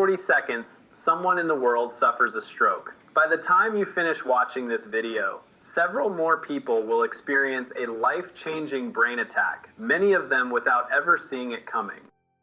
40 seconds, someone in the world suffers a stroke. By the time you finish watching this video, several more people will experience a life-changing brain attack, many of them without ever seeing it coming.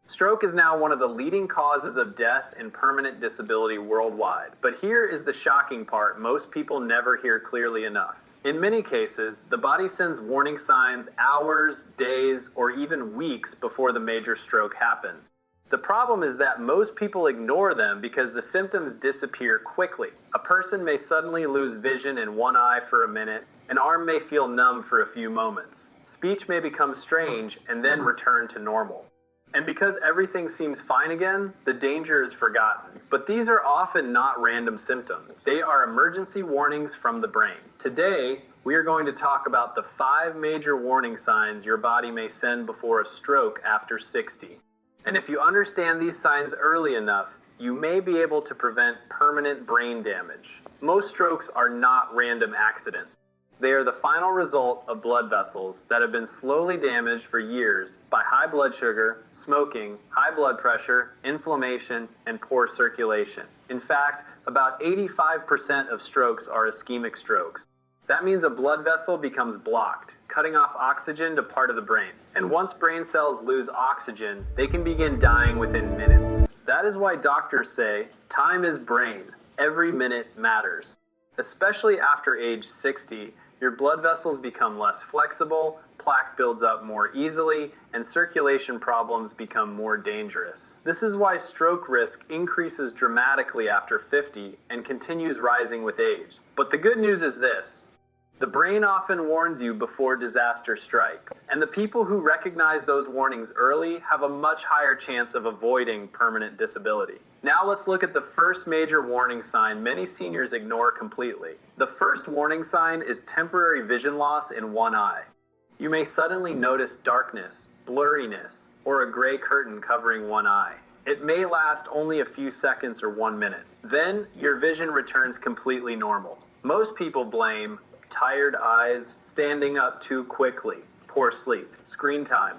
Stroke is now one of the leading causes of death and permanent disability worldwide. But here is the shocking part most people never hear clearly enough. In many cases, the body sends warning signs hours, days, or even weeks before the major stroke happens. The problem is that most people ignore them because the symptoms disappear quickly. A person may suddenly lose vision in one eye for a minute, an arm may feel numb for a few moments. Speech may become strange and then return to normal. And because everything seems fine again, the danger is forgotten. But these are often not random symptoms. They are emergency warnings from the brain. Today, we are going to talk about the 5 major warning signs your body may send before a stroke after 60. And if you understand these signs early enough, you may be able to prevent permanent brain damage. Most strokes are not random accidents. They are the final result of blood vessels that have been slowly damaged for years by high blood sugar, smoking, high blood pressure, inflammation, and poor circulation. In fact, about 85% of strokes are ischemic strokes. That means a blood vessel becomes blocked, cutting off oxygen to part of the brain. And once brain cells lose oxygen, they can begin dying within minutes. That is why doctors say, time is brain. Every minute matters. Especially after age 60, your blood vessels become less flexible, plaque builds up more easily, and circulation problems become more dangerous. This is why stroke risk increases dramatically after 50 and continues rising with age. But the good news is this. The brain often warns you before disaster strikes, and the people who recognize those warnings early have a much higher chance of avoiding permanent disability. Now let's look at the first major warning sign many seniors ignore completely. The first warning sign is temporary vision loss in one eye. You may suddenly notice darkness, blurriness, or a gray curtain covering one eye. It may last only a few seconds or 1 minute. Then your vision returns completely normal. Most people blame tired eyes, standing up too quickly, poor sleep, screen time.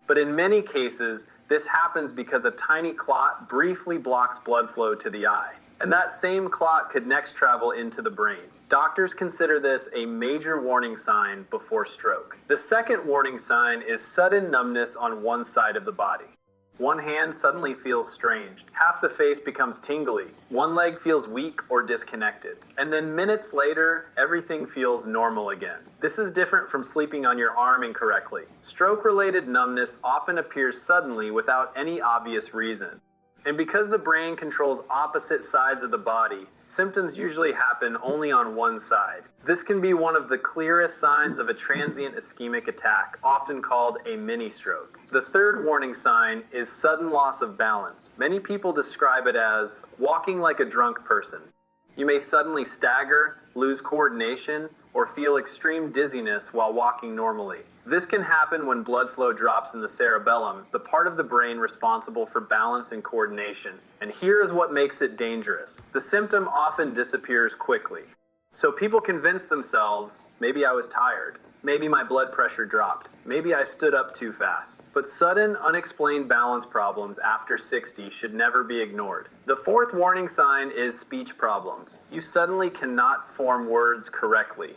But in many cases, this happens because a tiny clot briefly blocks blood flow to the eye. And that same clot could next travel into the brain. Doctors consider this a major warning sign before stroke. The second warning sign is sudden numbness on one side of the body. One hand suddenly feels strange. Half the face becomes tingly. One leg feels weak or disconnected. And then minutes later, everything feels normal again. This is different from sleeping on your arm incorrectly. Stroke-related numbness often appears suddenly without any obvious reason. And because the brain controls opposite sides of the body, symptoms usually happen only on one side. This can be one of the clearest signs of a transient ischemic attack, often called a mini-stroke. The third warning sign is sudden loss of balance. Many people describe it as walking like a drunk person. You may suddenly stagger, lose coordination, or feel extreme dizziness while walking normally. This can happen when blood flow drops in the cerebellum, the part of the brain responsible for balance and coordination. And here is what makes it dangerous. The symptom often disappears quickly. So people convince themselves, maybe I was tired, maybe my blood pressure dropped, maybe I stood up too fast. But sudden, unexplained balance problems after 60 should never be ignored. The fourth warning sign is speech problems. You suddenly cannot form words correctly.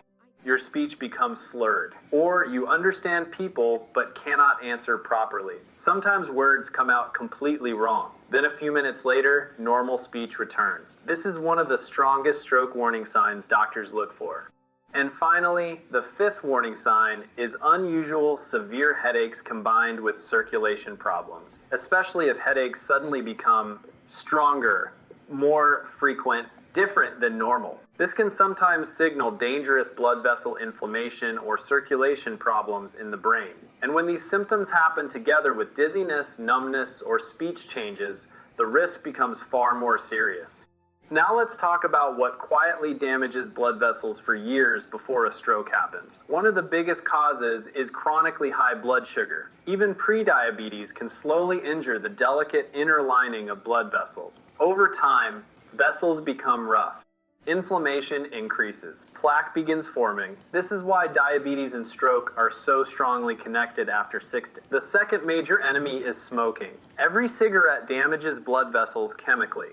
Your speech becomes slurred, or you understand people but cannot answer properly. Sometimes words come out completely wrong. Then a few minutes later, normal speech returns. This is one of the strongest stroke warning signs doctors look for. And finally, the fifth warning sign is unusual severe headaches combined with circulation problems, especially if headaches suddenly become stronger, more frequent, different than normal. This can sometimes signal dangerous blood vessel inflammation or circulation problems in the brain. And when these symptoms happen together with dizziness, numbness, or speech changes, the risk becomes far more serious. Now let's talk about what quietly damages blood vessels for years before a stroke happens. One of the biggest causes is chronically high blood sugar. Even prediabetes can slowly injure the delicate inner lining of blood vessels. Over time, vessels become rough. Inflammation increases. Plaque begins forming. This is why diabetes and stroke are so strongly connected after 60. The second major enemy is smoking. Every cigarette damages blood vessels chemically.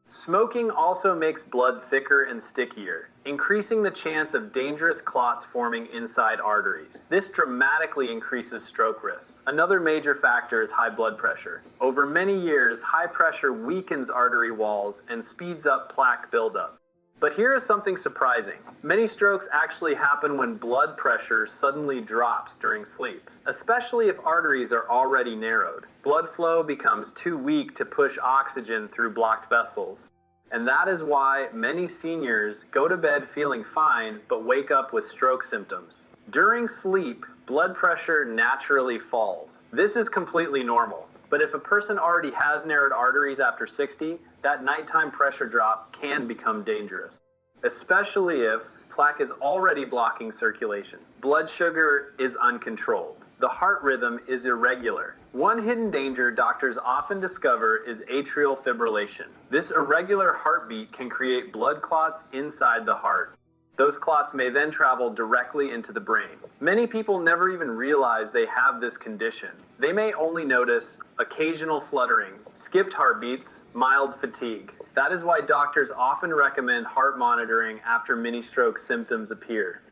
Smoking also makes blood thicker and stickier, increasing the chance of dangerous clots forming inside arteries. This dramatically increases stroke risk. Another major factor is high blood pressure. Over many years, high pressure weakens artery walls and speeds up plaque buildup. But here is something surprising. Many strokes actually happen when blood pressure suddenly drops during sleep, especially if arteries are already narrowed. Blood flow becomes too weak to push oxygen through blocked vessels. And that is why many seniors go to bed feeling fine but wake up with stroke symptoms. During sleep, blood pressure naturally falls. This is completely normal. But if a person already has narrowed arteries after 60, that nighttime pressure drop can become dangerous, especially if plaque is already blocking circulation. Blood sugar is uncontrolled. The heart rhythm is irregular. One hidden danger doctors often discover is atrial fibrillation. This irregular heartbeat can create blood clots inside the heart. Those clots may then travel directly into the brain. Many people never even realize they have this condition. They may only notice occasional fluttering, skipped heartbeats, mild fatigue. That is why doctors often recommend heart monitoring after mini-stroke symptoms appear.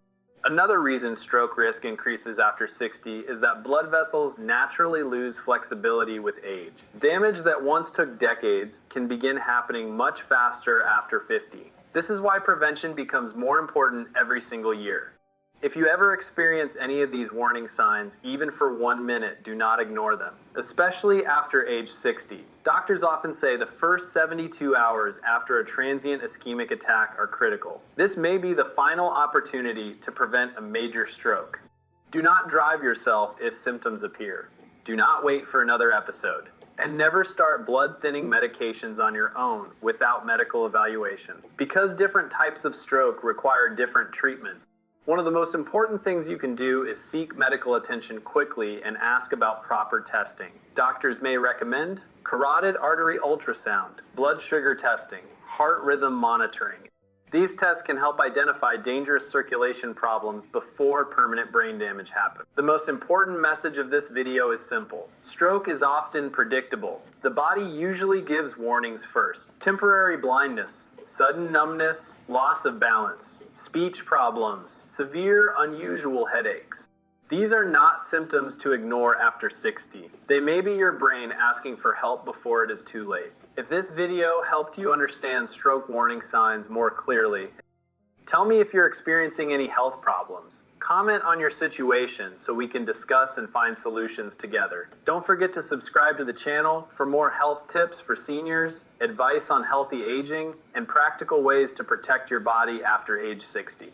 Another reason stroke risk increases after 60 is that blood vessels naturally lose flexibility with age. Damage that once took decades can begin happening much faster after 50. This is why prevention becomes more important every single year. If you ever experience any of these warning signs, even for 1 minute, do not ignore them, especially after age 60. Doctors often say the first 72 hours after a transient ischemic attack are critical. This may be the final opportunity to prevent a major stroke. Do not drive yourself if symptoms appear. Do not wait for another episode. And never start blood-thinning medications on your own without medical evaluation. Because different types of stroke require different treatments, one of the most important things you can do is seek medical attention quickly and ask about proper testing. Doctors may recommend carotid artery ultrasound, blood sugar testing, heart rhythm monitoring. These tests can help identify dangerous circulation problems before permanent brain damage happens. The most important message of this video is simple. Stroke is often predictable. The body usually gives warnings first. Temporary blindness, sudden numbness, loss of balance, speech problems, severe unusual headaches. These are not symptoms to ignore after 60. They may be your brain asking for help before it is too late. If this video helped you understand stroke warning signs more clearly, tell me if you're experiencing any health problems. Comment on your situation so we can discuss and find solutions together. Don't forget to subscribe to the channel for more health tips for seniors, advice on healthy aging, and practical ways to protect your body after age 60.